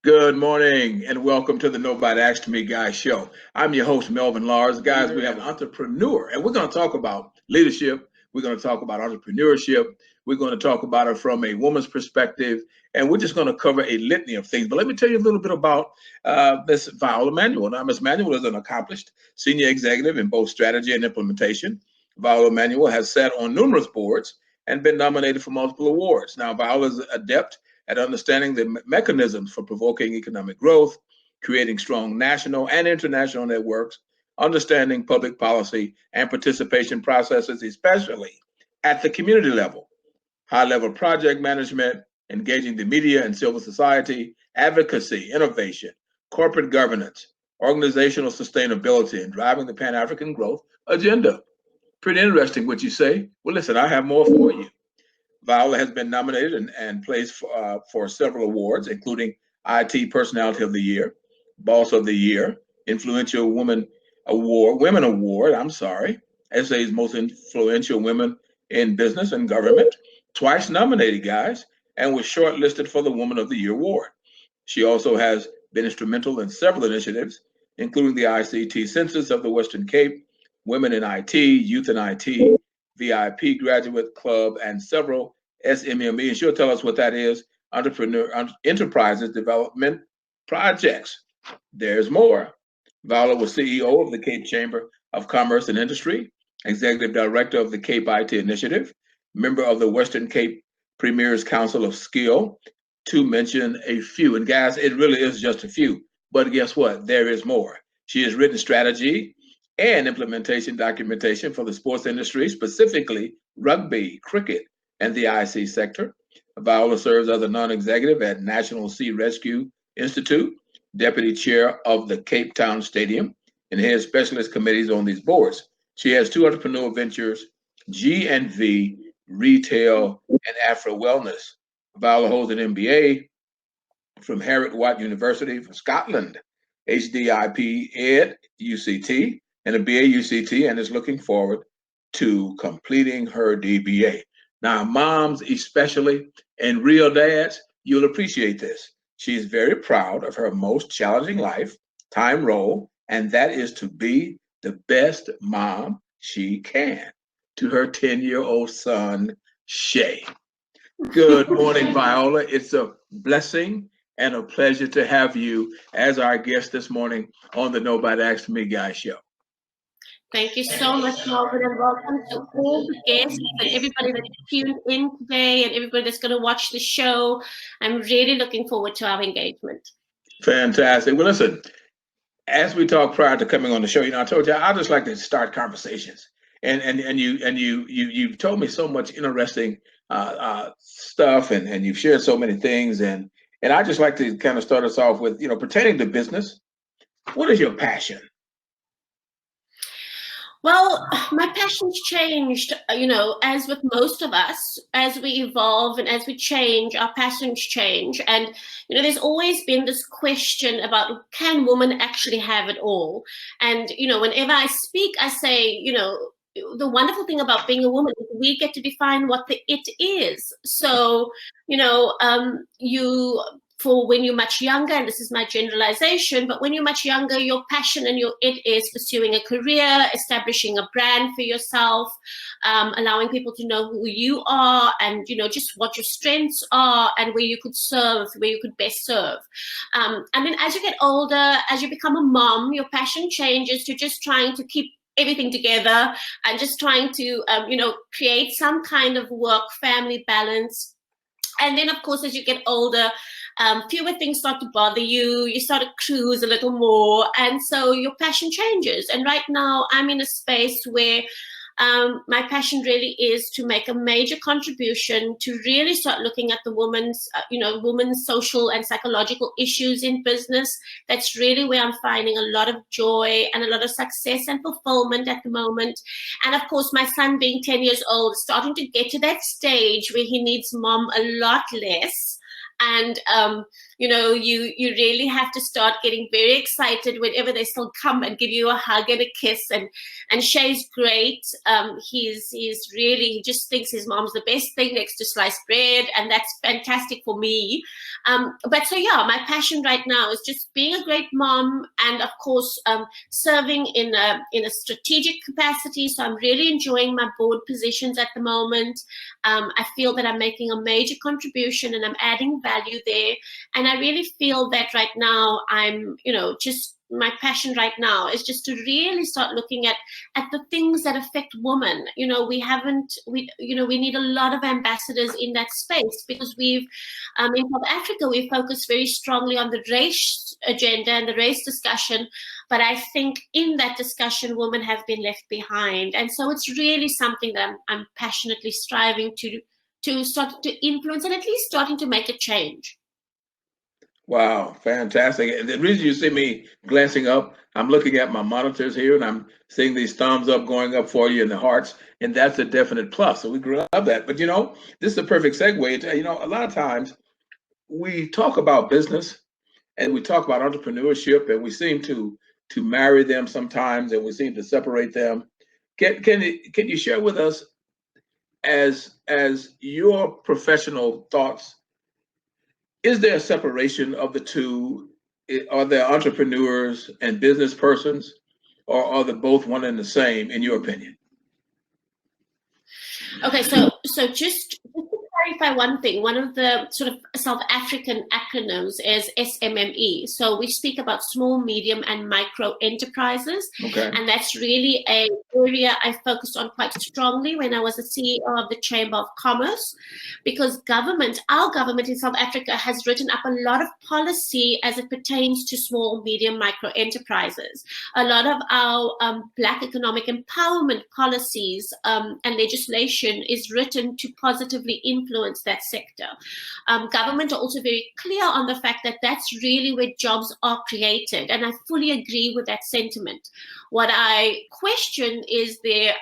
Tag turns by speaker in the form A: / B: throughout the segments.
A: Good morning and welcome to the Nobody Asked Me Guys show. I'm your host, Melvin Lars. Guys, we have an entrepreneur and we're going to talk about leadership. We're going to talk about entrepreneurship. We're going to talk about it from a woman's perspective. And we're just going to cover a litany of things. But let me tell you a little bit about Miss Viola Manuel. Now, Miss Manuel is an accomplished senior executive in both strategy and implementation. Viola Manuel has sat on numerous boards and been nominated for multiple awards. Now, Viola is adept at understanding the mechanisms for provoking economic growth, creating strong national and international networks, understanding public policy and participation processes, especially at the community level, high level project management, engaging the media and civil society, advocacy, innovation, corporate governance, organizational sustainability, and driving the Pan African growth agenda. Pretty interesting what you say. Well, listen, I have more for you. Viola has been nominated and placed for several awards, including IT Personality of the Year, Boss of the Year, Influential Women Award. I'm sorry, SA's Most Influential Women in Business and Government. Twice nominated, guys, and was shortlisted for the Woman of the Year award. She also has been instrumental in several initiatives, including the ICT Census of the Western Cape, Women in IT, Youth in IT, VIP Graduate Club, and several SMME. And she'll tell us what that is, Enterprises Development Projects. There's more. Viola was CEO of the Cape Chamber of Commerce and Industry, Executive Director of the Cape IT Initiative, member of the Western Cape Premier's Council of Skill, to mention a few. And guys, it really is just a few. But guess what? There is more. She has written strategy and implementation documentation for the sports industry, specifically rugby, cricket, and the IC sector. Viola serves as a non-executive at National Sea Rescue Institute, deputy chair of the Cape Town Stadium, and heads specialist committees on these boards. She has two entrepreneurial ventures, G&V, Retail, and Afro Wellness. Viola holds an MBA from Harriet Watt University from Scotland, HDIP Ed UCT, and a BA UCT, and is looking forward to completing her DBA. Now, moms, especially, and real dads, you'll appreciate this. She is very proud of her most challenging lifetime role, and that is to be the best mom she can to her 10-year-old son, Shay. Good morning, Viola. It's a blessing and a pleasure to have you as our guest this morning on the Nobody Asked Me Guy show.
B: Thank you so much, Melvin, and welcome to all the guests and everybody that's tuned in today and everybody that's going to watch the show. I'm really looking forward to our engagement.
A: Fantastic. Well, listen, as we talked prior to coming on the show, I told you I just like to start conversations, and you've told me so much interesting stuff, and you've shared so many things, and I just like to kind of start us off with pertaining to business. What is your passion?
B: Well, my passion's changed, as with most of us, as we evolve and as we change, our passions change. And, there's always been this question about, can women actually have it all? And, whenever I speak, I say, the wonderful thing about being a woman is we get to define what the it is. So, you for when you're much younger, and this is my generalization, but when you're much younger, your passion and your it is pursuing a career, establishing a brand for yourself, allowing people to know who you are and, just what your strengths are and where you could serve, where you could best serve. And then as you get older, as you become a mom, your passion changes to just trying to keep everything together and just trying to, create some kind of work-family balance. And then, of course, as you get older, fewer things start to bother you. You start to cruise a little more. And so your passion changes. And right now I'm in a space where my passion really is to make a major contribution to really start looking at the women's social and psychological issues in business. That's really where I'm finding a lot of joy and a lot of success and fulfillment at the moment. And of course, my son being 10 years old, starting to get to that stage where he needs mom a lot less. And you really have to start getting very excited whenever they still come and give you a hug and a kiss. And Shay's great. He just thinks his mom's the best thing next to sliced bread, and that's fantastic for me. But so yeah, my passion right now is just being a great mom, and of course serving in a strategic capacity. So I'm really enjoying my board positions at the moment. I feel that I'm making a major contribution and I'm adding value there. And I really feel that right now my passion right now is just to really start looking at the things that affect women. We need a lot of ambassadors in that space, because in South Africa, we focus very strongly on the race agenda and the race discussion. But I think in that discussion, women have been left behind. And so it's really something that I'm passionately striving to start to influence, and at least starting to make a change.
A: Wow, fantastic. And the reason you see me glancing up, I'm looking at my monitors here and I'm seeing these thumbs up going up for you in the hearts, and that's a definite plus. So we love that. But this is a perfect segue to, a lot of times we talk about business and we talk about entrepreneurship, and we seem to marry them sometimes, and we seem to separate them. Can you share with us, as your professional thoughts, is there a separation of the two? Are there entrepreneurs and business persons, or are they both one and the same, in your opinion?
B: Okay, so just to clarify one thing, one of the sort of South African acronyms is SMME. So we speak about small, medium, and micro enterprises.
A: Okay.
B: And that's really an area I focused on quite strongly when I was the CEO of the Chamber of Commerce, because our government in South Africa has written up a lot of policy as it pertains to small, medium, micro enterprises. A lot of our Black economic empowerment policies and legislation is written to positively influence that sector. Government are also very clear on the fact that that's really where jobs are created, and I fully agree with that sentiment. What I question is their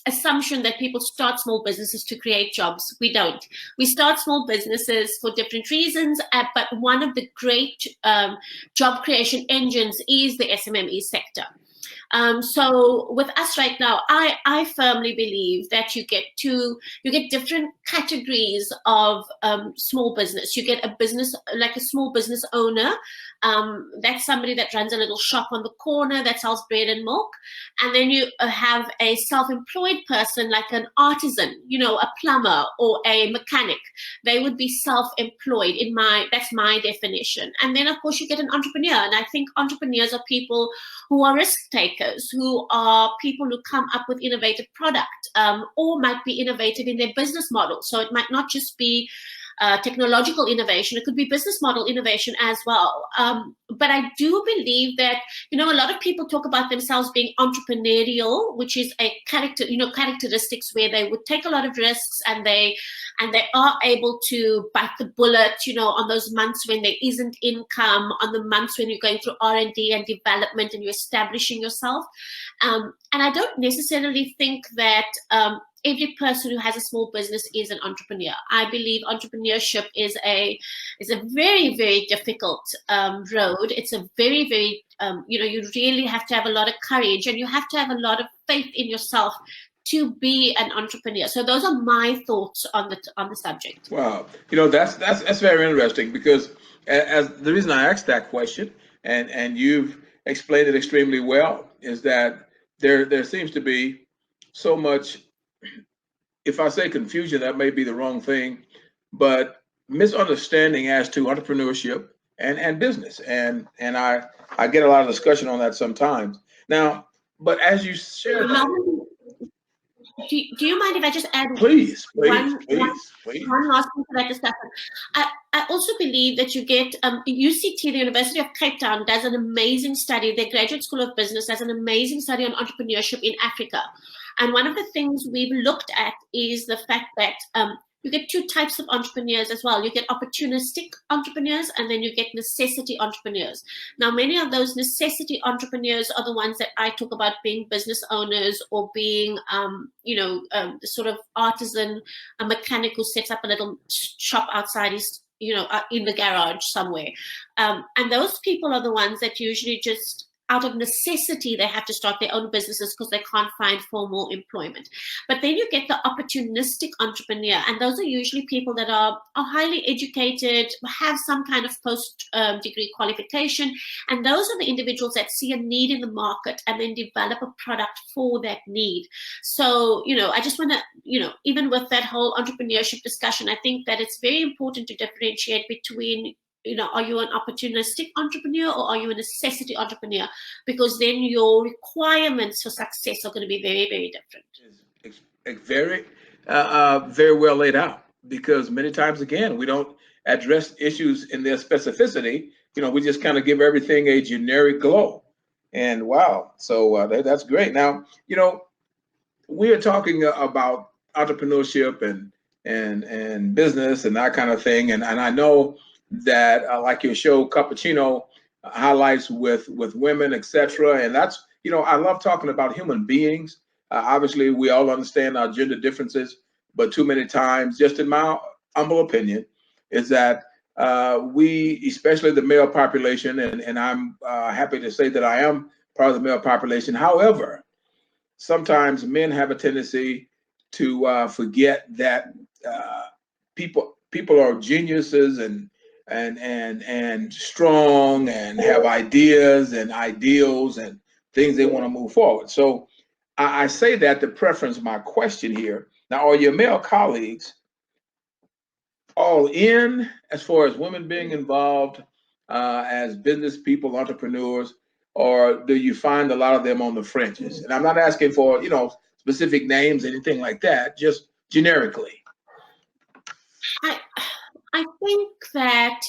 B: assumption that people start small businesses to create jobs. We don't. We start small businesses for different reasons, but one of the great job creation engines is the SMME sector. So with us right now, I firmly believe that you get different categories of small business. You get a business, like a small business owner. That's somebody that runs a little shop on the corner that sells bread and milk. And then you have a self-employed person, like an artisan, a plumber or a mechanic. They would be self-employed that's my definition. And then of course you get an entrepreneur. And I think entrepreneurs are people who are risk takers, who are people who come up with innovative product, or might be innovative in their business model. So it might not just be technological innovation, it could be business model innovation as well. But I do believe that, a lot of people talk about themselves being entrepreneurial, which is a characteristics where they would take a lot of risks, and they are able to bite the bullet, on those months when there isn't income, on the months when you're going through R&D and development and you're establishing yourself. And I don't necessarily think that every person who has a small business is an entrepreneur. I believe entrepreneurship is a very, very difficult road. It's a very, very, you really have to have a lot of courage, and you have to have a lot of faith in yourself to be an entrepreneur. So those are my thoughts on the subject.
A: Wow, that's very interesting, because as the reason I asked that question, and you've explained it extremely well, is that there seems to be so much, if I say confusion, that may be the wrong thing, but misunderstanding as to entrepreneurship and business. And I get a lot of discussion on that sometimes. Now, but as you shared,
B: do you mind if I just add
A: please.
B: One last thing to that discussion. I also believe that you get UCT, the University of Cape Town, does an amazing study. Their Graduate School of Business does an amazing study on entrepreneurship in Africa. And one of the things we've looked at is the fact that you get two types of entrepreneurs as well. You get opportunistic entrepreneurs, and then you get necessity entrepreneurs. Now, many of those necessity entrepreneurs are the ones that I talk about, being business owners or being, the sort of artisan, a mechanic who sets up a little shop outside his in the garage somewhere. And those people are the ones that usually just out of necessity, they have to start their own businesses because they can't find formal employment. But then you get the opportunistic entrepreneur, and those are usually people that are highly educated, have some kind of post-degree qualification, and those are the individuals that see a need in the market and then develop a product for that need. So, I just want to, even with that whole entrepreneurship discussion, I think that it's very important to differentiate between, are you an opportunistic entrepreneur or are you a necessity entrepreneur? Because then your requirements for success are going to be very, very different.
A: It's very well laid out, because many times, again, we don't address issues in their specificity. We just kind of give everything a generic glow. And wow, so that's great. Now, we are talking about entrepreneurship and business and that kind of thing. And I know that like your show Cappuccino highlights with women, etc. And that's, I love talking about human beings. Obviously, we all understand our gender differences, but too many times, just in my humble opinion, is that we, especially the male population, and I'm happy to say that I am part of the male population. However, sometimes men have a tendency to forget that people are geniuses and strong and have ideas and ideals and things they want to move forward. So I say that to preference my question here. Now, are your male colleagues all in as far as women being involved as business people, entrepreneurs, or do you find a lot of them on the fringes? And I'm not asking for, specific names, anything like that, just generically.
B: I think that,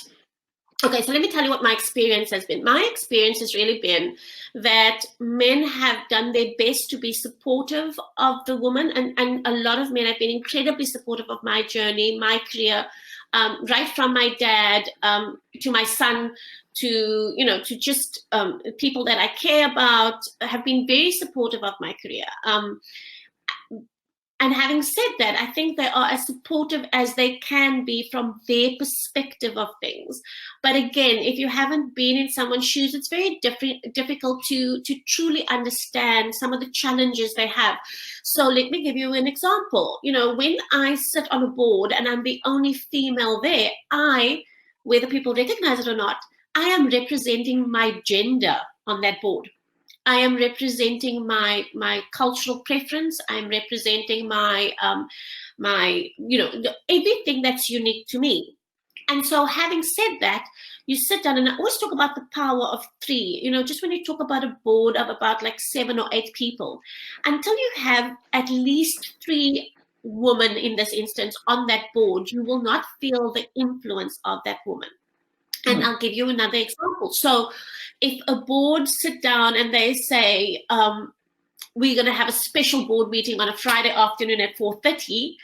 B: okay, so let me tell you what my experience has been. My experience has really been that men have done their best to be supportive of the woman, and a lot of men have been incredibly supportive of my journey, my career, right from my dad to my son, to just people that I care about, have been very supportive of my career. And having said that, I think they are as supportive as they can be from their perspective of things. But again, if you haven't been in someone's shoes, it's very difficult to truly understand some of the challenges they have. So let me give you an example. When I sit on a board and I'm the only female there, whether people recognize it or not, I am representing my gender on that board. I am representing my cultural preference. I'm representing my everything that's unique to me. And so, having said that, you sit down, and I always talk about the power of three. Just when you talk about a board of about like 7 or 8 people, until you have at least 3 women in this instance on that board, you will not feel the influence of that woman. And I'll give you another example. So if a board sit down and they say, we're going to have a special board meeting on a Friday afternoon at 4:30,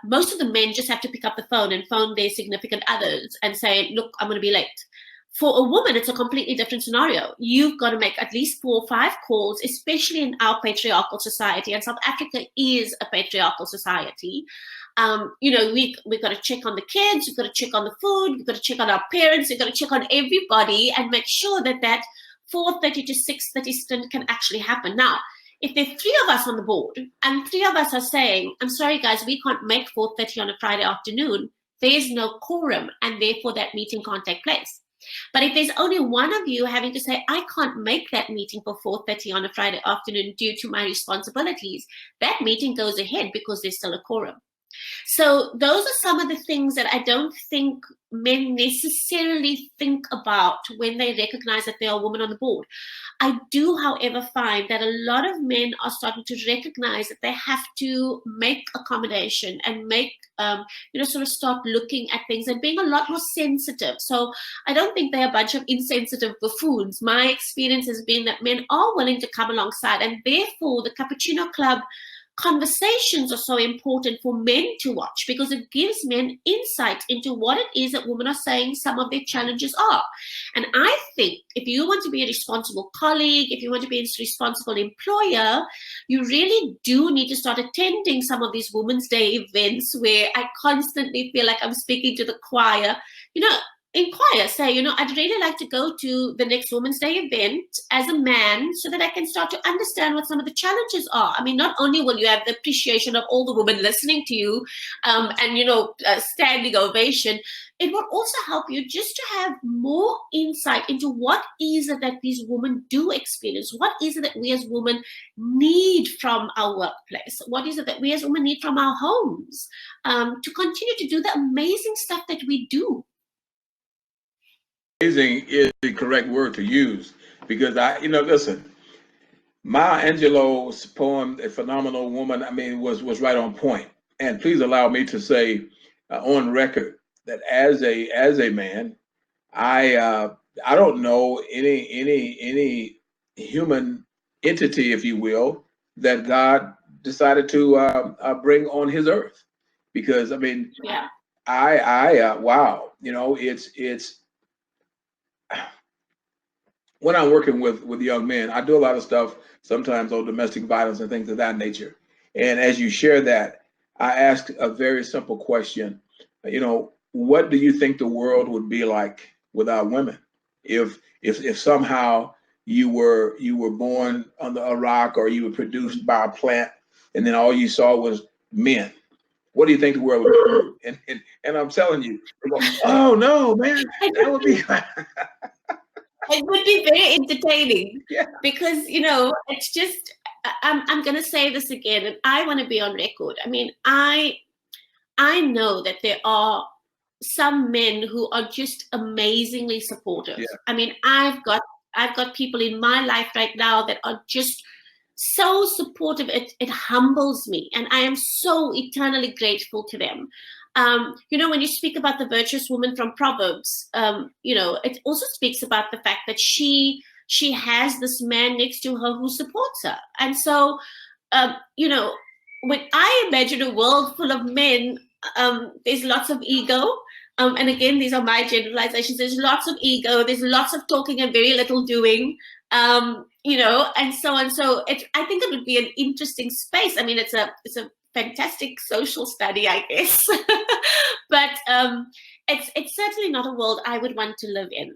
B: most of the men just have to pick up the phone and phone their significant others and say, look, I'm going to be late. For a woman, it's a completely different scenario. You've got to make at least 4 or 5 calls, especially in our patriarchal society. And South Africa is a patriarchal society. We've got to check on the kids, we've got to check on the food, we've got to check on our parents, we've got to check on everybody and make sure that 4:30 to 6:30 stint can actually happen. Now, if there are 3 of us on the board and 3 of us are saying, I'm sorry, guys, we can't make 4:30 on a Friday afternoon, there's no quorum, and therefore that meeting can't take place. But if there's only one of you having to say, I can't make that meeting for 4:30 on a Friday afternoon due to my responsibilities, that meeting goes ahead because there's still a quorum. So those are some of the things that I don't think men necessarily think about when they recognize that there are women on the board. I do, however, find that a lot of men are starting to recognize that they have to make accommodation and make, sort of start looking at things and being a lot more sensitive. So I don't think they're a bunch of insensitive buffoons. My experience has been that men are willing to come alongside, and therefore the Cappuccino Club conversations are so important for men to watch, because it gives men insight into what it is that women are saying some of their challenges are. And I think if you want to be a responsible colleague, if you want to be a responsible employer, you really do need to start attending some of these Women's Day events where I constantly feel like I'm speaking to the choir. Inquire, say, I'd really like to go to the next Women's Day event as a man so that I can start to understand what some of the challenges are. I mean, not only will you have the appreciation of all the women listening to you and, standing ovation, it will also help you just to have more insight into what is it that these women do experience. What is it that we as women need from our workplace? What is it that we as women need from our homes to continue to do the amazing stuff that we do?
A: Amazing is the correct word to use, because listen, Maya Angelou's poem, A Phenomenal Woman, was right on point. And please allow me to say on record that as a man, I don't know any human entity, if you will, that God decided to bring on his earth. Because
B: yeah.
A: Wow, it's when I'm working with young men, I do a lot of stuff sometimes on domestic violence and things of that nature. And as you share that, I ask a very simple question. What do you think the world would be like without women? If somehow you were born under a rock, or you were produced by a plant, and then all you saw was men, what do you think the world would be? And I'm telling you, oh no, man, that would be
B: it would be very entertaining.
A: Yeah.
B: Because it's just, I'm going to say this again, and I want to be on record. I mean, I know that there are some men who are just amazingly supportive.
A: Yeah.
B: I mean, I've got people in my life right now that are just so supportive. It humbles me, and I am so eternally grateful to them. When you speak about the virtuous woman from Proverbs, it also speaks about the fact that she has this man next to her who supports her. And so, when I imagine a world full of men, there's lots of ego. And again, these are my generalizations. There's lots of ego. There's lots of talking and very little doing. And so on. So I think it would be an interesting space. I mean, it's a fantastic social study, I guess. But it's certainly not a world I would want to live in.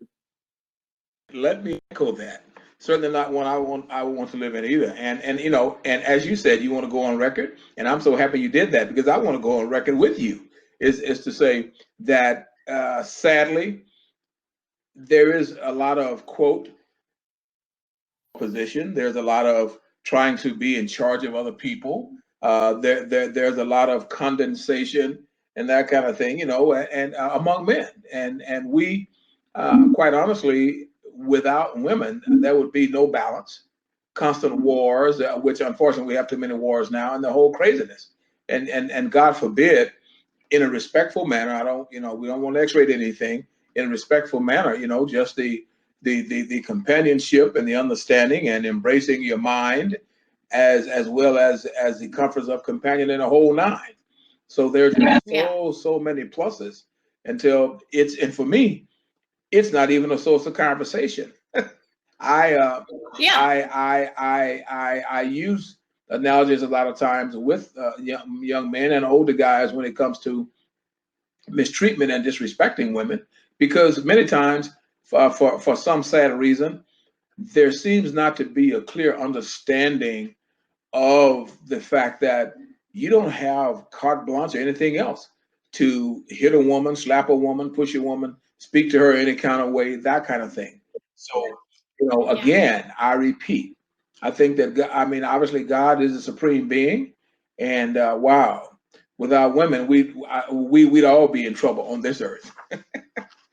A: Let me echo that. Certainly not one I want to live in either. And as you said, you want to go on record, and I'm so happy you did that, because I want to go on record with you. Is to say that sadly, there is a lot of quote position. There's a lot of trying to be in charge of other people. There's a lot of condensation and that kind of thing, and among men. And we, quite honestly, without women, there would be no balance, constant wars, which unfortunately we have too many wars now, and the whole craziness. And God forbid, in a respectful manner, we don't want to X-rate anything, in a respectful manner, just the companionship and the understanding and embracing your mind as well as the comforts of companion in a whole nine. So there's so many pluses until and for me, it's not even a source of conversation. I use analogies a lot of times with young men and older guys when it comes to mistreatment and disrespecting women, because many times for some sad reason, there seems not to be a clear understanding of the fact that you don't have carte blanche or anything else to hit a woman, slap a woman, push a woman, speak to her any kind of way, that kind of thing. So, again, I repeat, I think that, obviously God is the supreme being, and wow, without women, we'd all be in trouble on this earth.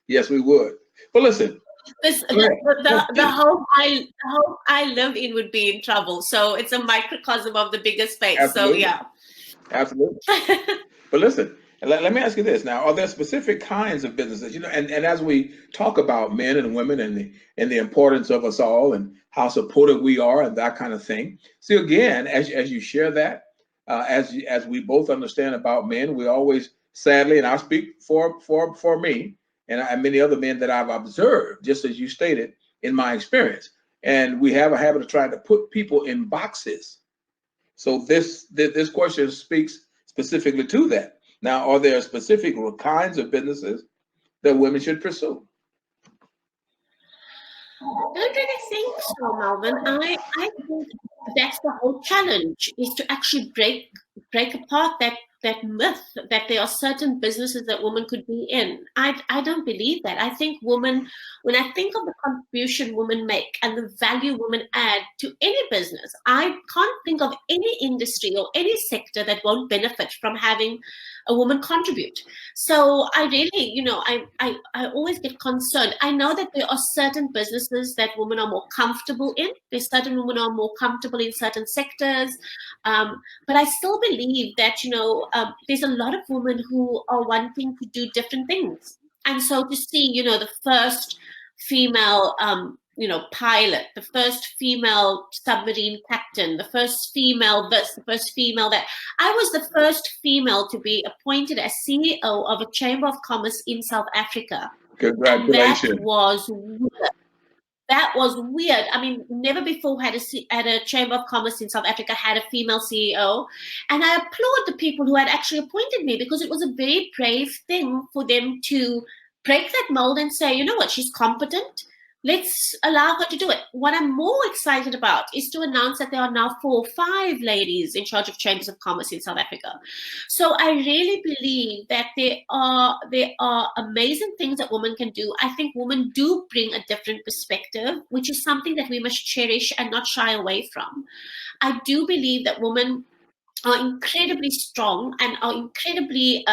A: Yes, we would. But listen,
B: the home I live in would be in trouble. So it's a microcosm of the bigger space.
A: Absolutely.
B: So yeah.
A: Absolutely. But listen, let me ask you this now. Are there specific kinds of businesses, and as we talk about men and women and the importance of us all and how supportive we are and that kind of thing. So again, as you share that, as we both understand about men, we always, sadly, and I speak for me and many other men that I've observed, just as you stated, in my experience, and we have a habit of trying to put people in boxes. So this question speaks specifically to that. Now, are there specific kinds of businesses that women should pursue?
B: I don't really think so, Melvin. I think that's the whole challenge, is to actually break apart that myth that there are certain businesses that women could be in. I don't believe that. I think women, when I think of the contribution women make and the value women add to any business, I can't think of any industry or any sector that won't benefit from having a woman contribute. So I really, I always get concerned. I know that there are certain businesses that women are more comfortable in. There's certain women are more comfortable in certain sectors. But I still believe that, there's a lot of women who are wanting to do different things. And so to see, the first female, pilot, the first female submarine captain, the first female this, the first female that. I was the first female to be appointed as CEO of a Chamber of Commerce in South Africa.
A: Congratulations.
B: And that was weird. That was weird. I mean, never before had a Chamber of Commerce in South Africa had a female CEO. And I applaud the people who had actually appointed me, because it was a very brave thing for them to break that mold and say, you know what, she's competent. Let's allow her to do it. What I'm more excited about is to announce that there are now 4 or 5 ladies in charge of chambers of commerce in South Africa. So I really believe that there are amazing things that women can do. I think women do bring a different perspective, which is something that we must cherish and not shy away from. I do believe that women are incredibly strong and are incredibly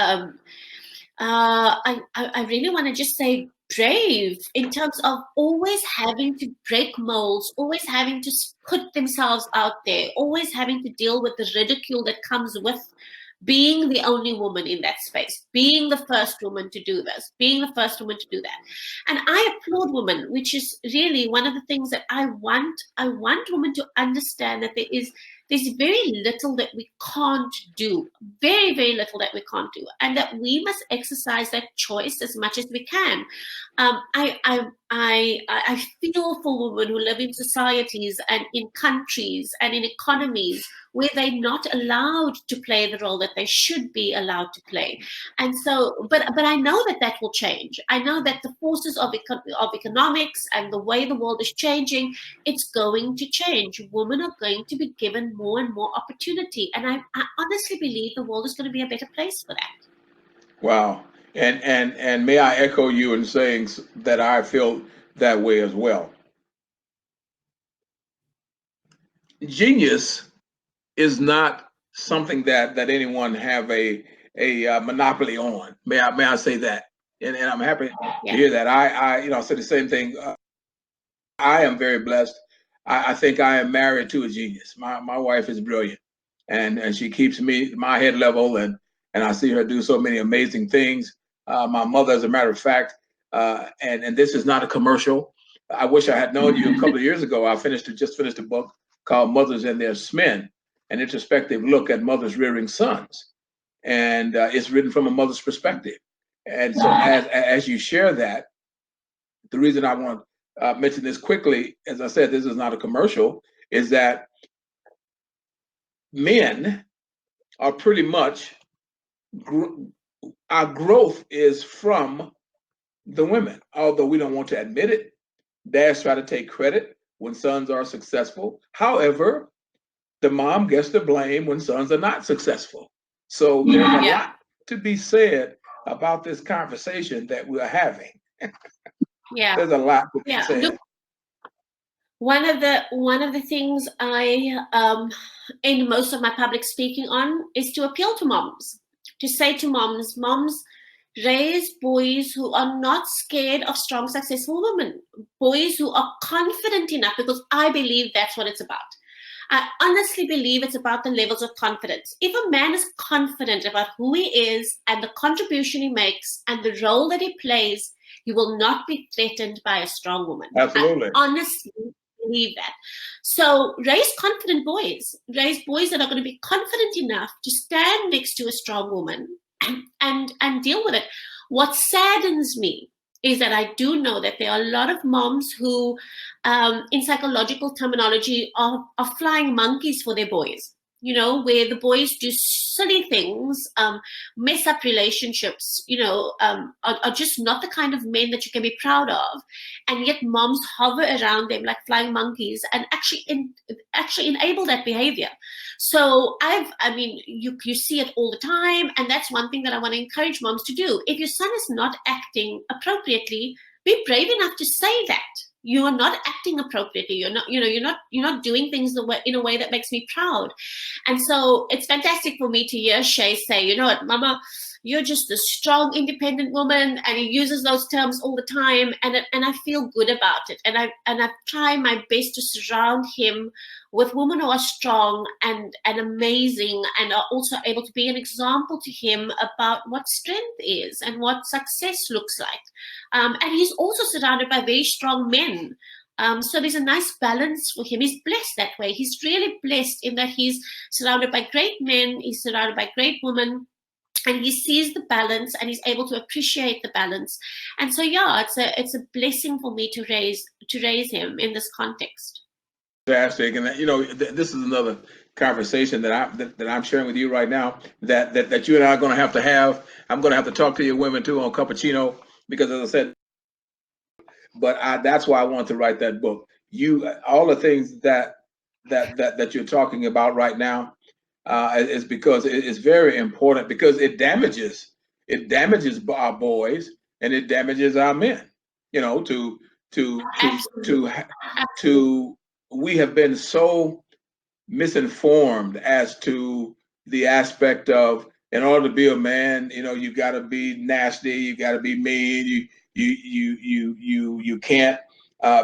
B: I really want to just say brave, in terms of always having to break molds, always having to put themselves out there, always having to deal with the ridicule that comes with being the only woman in that space, being the first woman to do this, being the first woman to do that. And I applaud women, which is really one of the things that I want women to understand, that there's very little that we can't do, very, very little that we can't do, and that we must exercise that choice as much as we can. I feel for women who live in societies and in countries and in economies where they're not allowed to play the role that they should be allowed to play. And so, but I know that will change. I know that the forces of economics and the way the world is changing, it's going to change. Women are going to be given more and more opportunity. And I honestly believe the world is going to be a better place for that.
A: Wow. And may I echo you in saying that I feel that way as well. Genius is not something that anyone have a monopoly on. May I say that? And I'm happy to hear that. I said the same thing. I am very blessed. I think I am married to a genius. My wife is brilliant, and she keeps my head level, and I see her do so many amazing things. My mother, as a matter of fact, and this is not a commercial. I wish I had known you a couple of years ago. I just finished a book called Mothers and Their Men, an introspective look at mothers rearing sons, and it's written from a mother's perspective. And so, as you share that, the reason I want to mention this quickly, as I said, this is not a commercial, is that men are pretty much our growth is from the women, although we don't want to admit it. Dads try to take credit when sons are successful. However, the mom gets the blame when sons are not successful. So there's a lot to be said about this conversation that we're having. There's a lot to be said.
B: Look, one of the things I in most of my public speaking on is to appeal to moms, to say to moms, raise boys who are not scared of strong, successful women, boys who are confident enough, because I believe that's what it's about. I honestly believe it's about the levels of confidence. If a man is confident about who he is and the contribution he makes and the role that he plays, you will not be threatened by a strong woman.
A: Absolutely.
B: I honestly believe that. So raise confident boys. Raise boys that are going to be confident enough to stand next to a strong woman and deal with it. What saddens me is that I do know that there are a lot of moms who, in psychological terminology, are flying monkeys for their boys. You know, where the boys do silly things, mess up relationships, are just not the kind of men that you can be proud of. And yet moms hover around them like flying monkeys and actually enable that behavior. So you see it all the time. And that's one thing that I want to encourage moms to do. If your son is not acting appropriately, be brave enough to say that. You are not acting appropriately. You're not doing things in a way that makes me proud. And so it's fantastic for me to hear Shay say, you know what, Mama, you're just a strong, independent woman, and he uses those terms all the time, and I feel good about it. And I try my best to surround him with women who are strong and amazing, and are also able to be an example to him about what strength is and what success looks like. And he's also surrounded by very strong men. So there's a nice balance for him. He's blessed that way. He's really blessed in that he's surrounded by great men, he's surrounded by great women, and he sees the balance and he's able to appreciate the balance. And so, yeah, it's a blessing for me to raise him in this context.
A: Fantastic, and this is another conversation that I'm sharing with you right now. That you and I are going to have. I'm going to have to talk to your women too on cappuccino, because, as I said, but that's why I wanted to write that book. All the things that you're talking about right now is because it is very important, because it damages our boys and it damages our men. We have been so misinformed as to the aspect of, in order to be a man, you got to be nasty, you got to be mean, you can't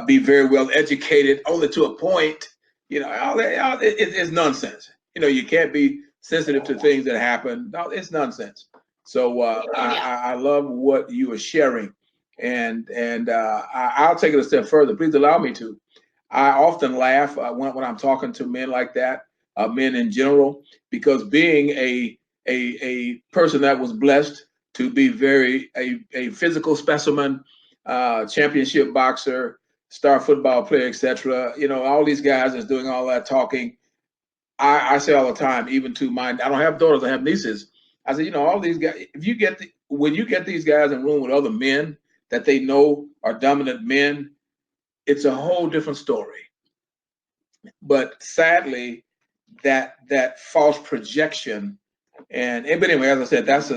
A: be very well educated, only to a point. It's nonsense. You can't be sensitive to things that happen. No, it's nonsense. So I love what you are sharing, and I'll take it a step further. Please allow me to. I often laugh when I'm talking to men like that, men in general, because being a person that was blessed to be a physical specimen, championship boxer, star football player, etc. All these guys is doing all that talking. I say all the time, even to mine. I don't have daughters, I have nieces. I say, all these guys. When you get these guys in a room with other men that they know are dominant men, it's a whole different story. But sadly, that false projection, but anyway, as I said, that's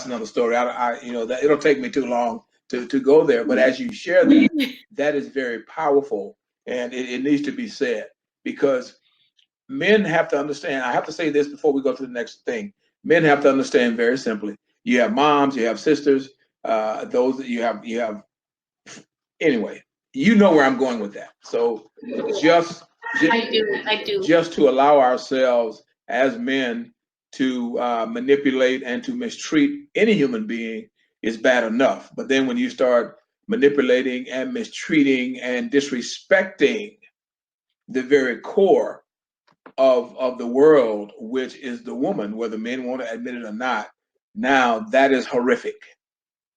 A: another story. That it'll take me too long to go there. But as you share that is very powerful, and it needs to be said, because men have to understand. I have to say this before we go to the next thing. Men have to understand very simply. You have moms, you have sisters, those that you have. Anyway, you know where I'm going with that. So
B: I do.
A: Just to allow ourselves as men to manipulate and to mistreat any human being is bad enough. But then when you start manipulating and mistreating and disrespecting the very core of the world, which is the woman, whether men want to admit it or not, now that is horrific.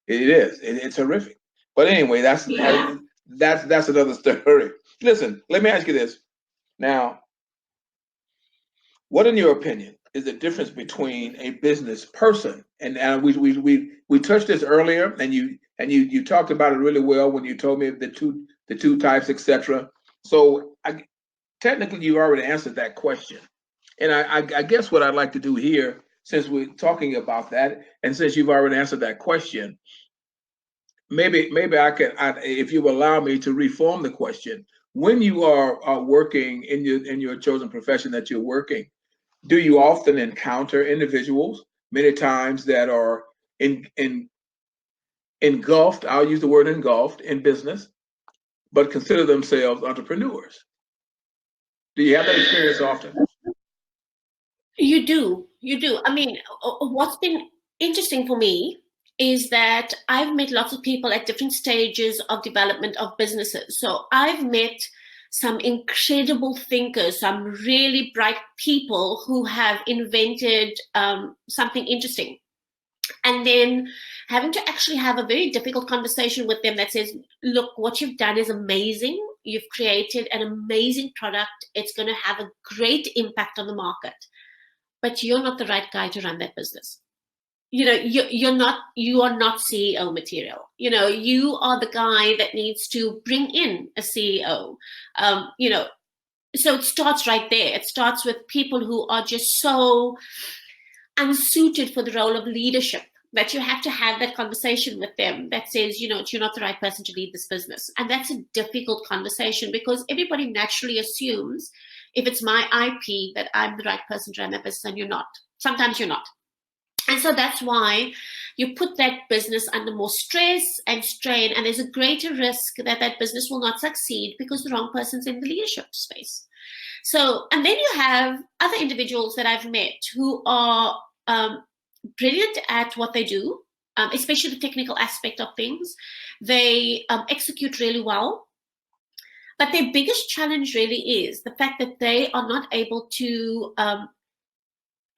A: It is. It's horrific. But anyway, that's another story. Listen, let me ask you this. Now, what, in your opinion, is the difference between a business person, and we touched this earlier, and you talked about it really well when you told me the two types, etc. So technically, you already answered that question, and I guess what I'd like to do here, since we're talking about that, and since you've already answered that question, maybe I can, if you allow me to reform the question. When you are working in your chosen profession that you're working, do you often encounter individuals many times that are engulfed, I'll use the word engulfed, in business, but consider themselves entrepreneurs? Do you have that experience often?
B: You do. I mean, what's been interesting for me is that I've met lots of people at different stages of development of businesses. So I've met some incredible thinkers, some really bright people who have invented something interesting. And then having to actually have a very difficult conversation with them that says, look, what you've done is amazing. You've created an amazing product. It's going to have a great impact on the market, but you're not the right guy to run that business. You know, you are not CEO material. You know, you are the guy that needs to bring in a CEO. You know, so it starts right there. It starts with people who are just so unsuited for the role of leadership, that you have to have that conversation with them that says, you know, you're not the right person to lead this business. And that's a difficult conversation, because everybody naturally assumes if it's my IP that I'm the right person to run that business, and you're not. Sometimes you're not. And so that's why you put that business under more stress and strain, and there's a greater risk that that business will not succeed because the wrong person's in the leadership space. So, and then you have other individuals that I've met who are brilliant at what they do, especially the technical aspect of things. They execute really well. But their biggest challenge really is the fact that they are not able to,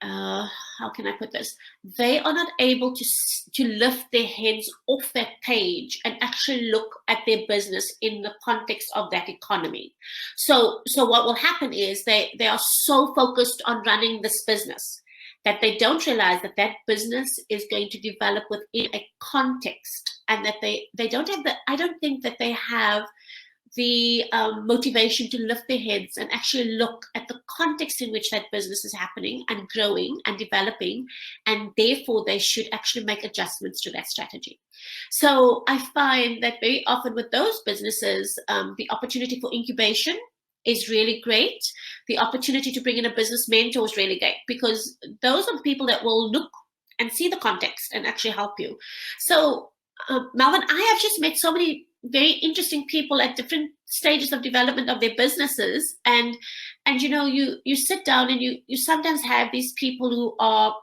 B: how can I put this? They are not able to lift their heads off that page and actually look at their business in the context of that economy. So what will happen is they are so focused on running this business that they don't realize that that business is going to develop within a context, and that they don't have I don't think that they have the motivation to lift their heads and actually look at the context in which that business is happening and growing and developing, and therefore they should actually make adjustments to that strategy. So I find that very often with those businesses, the opportunity for incubation is really great. The opportunity to bring in a business mentor is really great, because those are the people that will look and see the context and actually help you. So Melvin, I have just met so many very interesting people at different stages of development of their businesses, and you know, you sit down and you sometimes have these people who are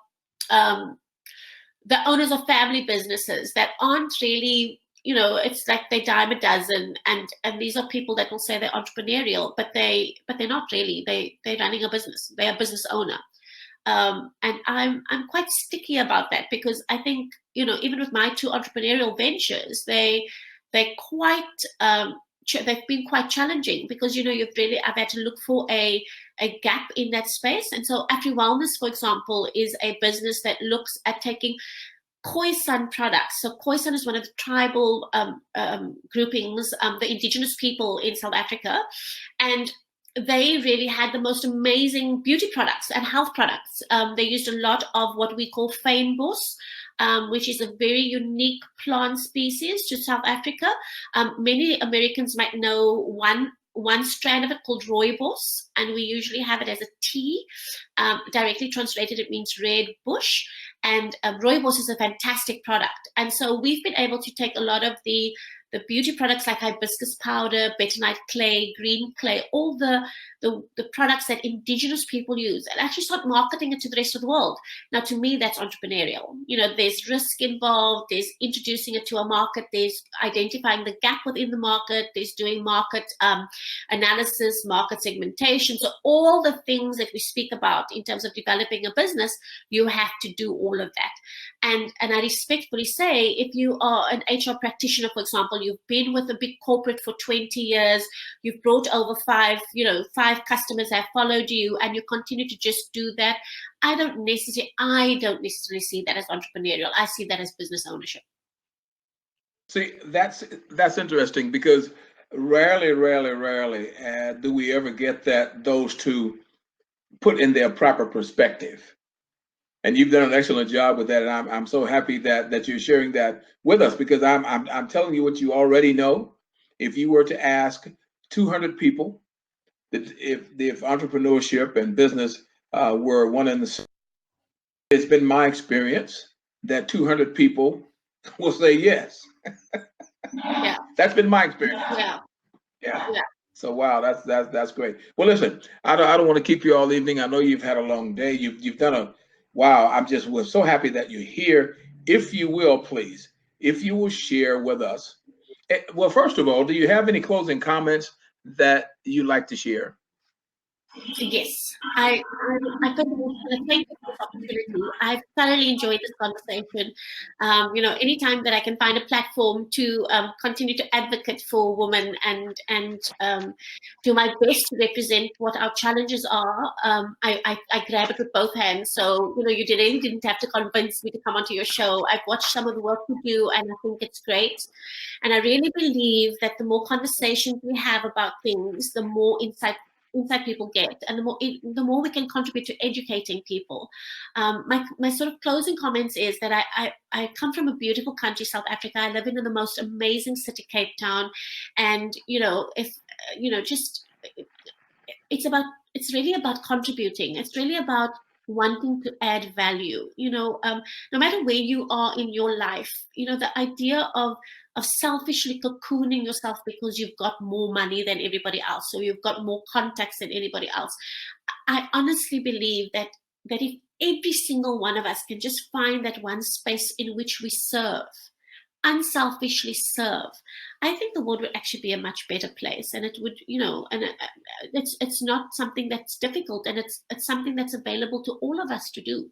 B: the owners of family businesses that aren't really, you know, it's like they dime a dozen, and these are people that will say they're entrepreneurial, but they're not really. They're running a business. They're a business owner. And I'm quite sticky about that, because I think, you know, even with my two entrepreneurial ventures, they're quite they've been quite challenging, because, you know, I've had to look for a gap in that space. And so Afri Wellness, for example, is a business that looks at taking Khoisan products. So Khoisan is one of the tribal groupings, the indigenous people in South Africa, and they really had the most amazing beauty products and health products. They used a lot of what we call fynbos, which is a very unique plant species to South Africa. Many Americans might know one strand of it called rooibos, and we usually have it as a tea. Directly translated, it means red bush. And rooibos is a fantastic product. And so we've been able to take a lot of the beauty products like hibiscus powder, bentonite clay, green clay, all the products that indigenous people use, and actually start marketing it to the rest of the world. Now, to me, that's entrepreneurial. You know, there's risk involved, there's introducing it to a market, there's identifying the gap within the market, there's doing market analysis, market segmentation. So all the things that we speak about in terms of developing a business, you have to do all of that. And I respectfully say, if you are an HR practitioner, for example, you've been with a big corporate for 20 years, you've brought over five customers have followed you, and you continue to just do that, I don't necessarily see that as entrepreneurial. I see that as business ownership.
A: See, that's interesting, because rarely do we ever get those two put in their proper perspective. And you've done an excellent job with that, and I'm so happy that you're sharing that with us, because I'm telling you what you already know. If you were to ask 200 people that if entrepreneurship and business were one and the same, it's been my experience that 200 people will say yes.
B: Yeah,
A: that's been my experience. Yeah. So wow, that's great. Well, listen, I don't want to keep you all evening. I know you've had a long day. You've done a wow. We're so happy that you're here. If you will, please, if you will share with us. Well, first of all, do you have any closing comments that you like to share?
B: Yes, I first of all want to thank you for this opportunity. I've thoroughly enjoyed this conversation. Anytime that I can find a platform to continue to advocate for women and do my best to represent what our challenges are, I grab it with both hands. So, you didn't have to convince me to come onto your show. I've watched some of the work you do, and I think it's great. And I really believe that the more conversations we have about things, the more insight people get, and the more we can contribute to educating people. My sort of closing comments is that I come from a beautiful country, South Africa. I live in the most amazing city, Cape Town, and it's really about contributing. It's really about wanting to add value. No matter where you are in your life, the idea of selfishly cocooning yourself because you've got more money than everybody else, or you've got more contacts than anybody else. I honestly believe that if every single one of us can just find that one space in which we serve, unselfishly serve, I think the world would actually be a much better place. And it would, it's not something that's difficult, and it's something that's available to all of us to do.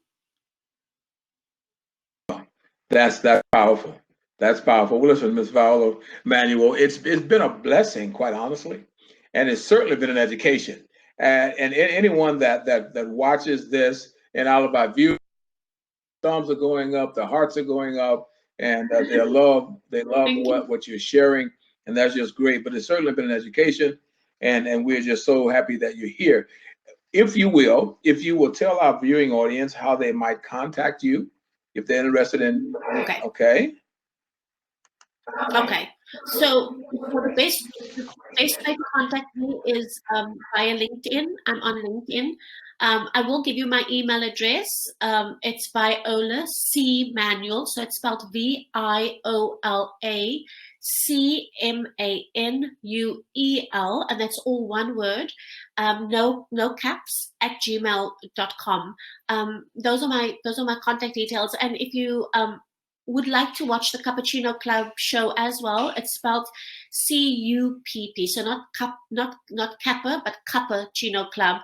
A: That's powerful. That's powerful. Well, listen, Ms. Viola, Manuel, it's been a blessing, quite honestly, and it's certainly been an education. And anyone that watches this and all of our viewers, thumbs are going up, the hearts are going up, and they love what you're sharing, and that's just great. But it's certainly been an education, and we're just so happy that you're here. If you will tell our viewing audience how they might contact you if they're interested in.
B: Okay. So the best way to contact me is via LinkedIn. I'm on LinkedIn. I will give you my email address. It's Viola C. Manuel. So it's spelled Viola CMANUEL, and that's all one word. No caps, @gmail.com. Those are my contact details. And if you would like to watch the Cappuccino Club show as well, it's spelled CUPP, so not Kappa, but Cappuccino Club.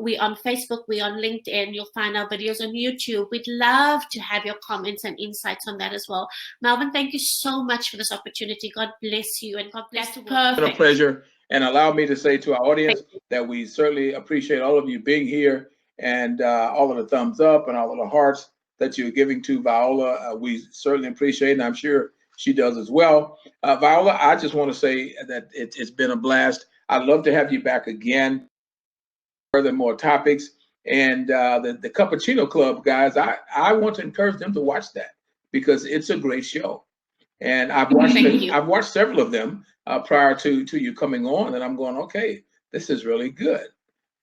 B: We're on Facebook, we're on LinkedIn. You'll find our videos on YouTube. We'd love to have your comments and insights on that as well. Melvin, thank you so much for this opportunity. God bless you, and God bless the world.
A: It's been a pleasure, and allow me to say to our audience that we certainly appreciate all of you being here, and all of the thumbs up and all of the hearts that you're giving to Viola. We certainly appreciate it, and I'm sure she does as well. Viola, I just want to say that it's been a blast. I'd love to have you back again, further more topics. And the Cappuccino Club, guys, I want to encourage them to watch that, because it's a great show. And I've watched several of them prior to you coming on, and I'm going, okay, this is really good.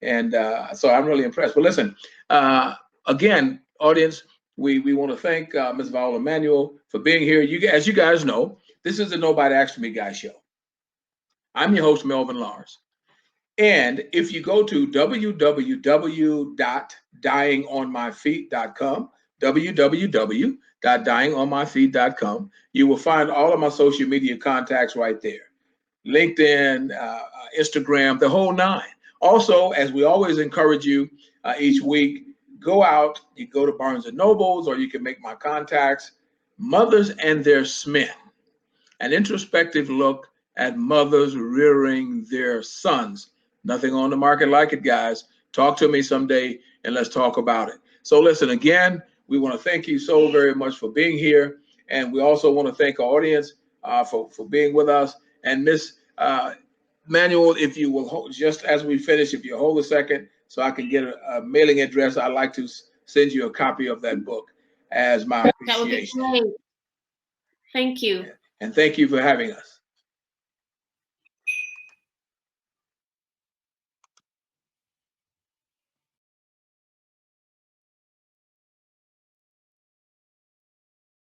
A: And so I'm really impressed. But listen, again, audience, we want to thank Ms. Viola Manuel for being here. As you guys know, this is the Nobody Asked Me Guy show. I'm your host, Melvin Lars. And if you go to www.dyingonmyfeet.com, www.dyingonmyfeet.com, you will find all of my social media contacts right there. LinkedIn, Instagram, the whole nine. Also, as we always encourage you each week, go out, you go to Barnes & Nobles, or you can make my contacts, Mothers and Their Smen, an introspective look at mothers rearing their sons. Nothing on the market like it, guys. Talk to me someday, and let's talk about it. So listen, again, we want to thank you so very much for being here. And we also want to thank our audience for being with us. And Miss Manuel, if you will hold, just as we finish, if you hold a second so I can get a mailing address, I'd like to send you a copy of that book as my appreciation.
B: That would be great. Thank you.
A: And thank you for having us.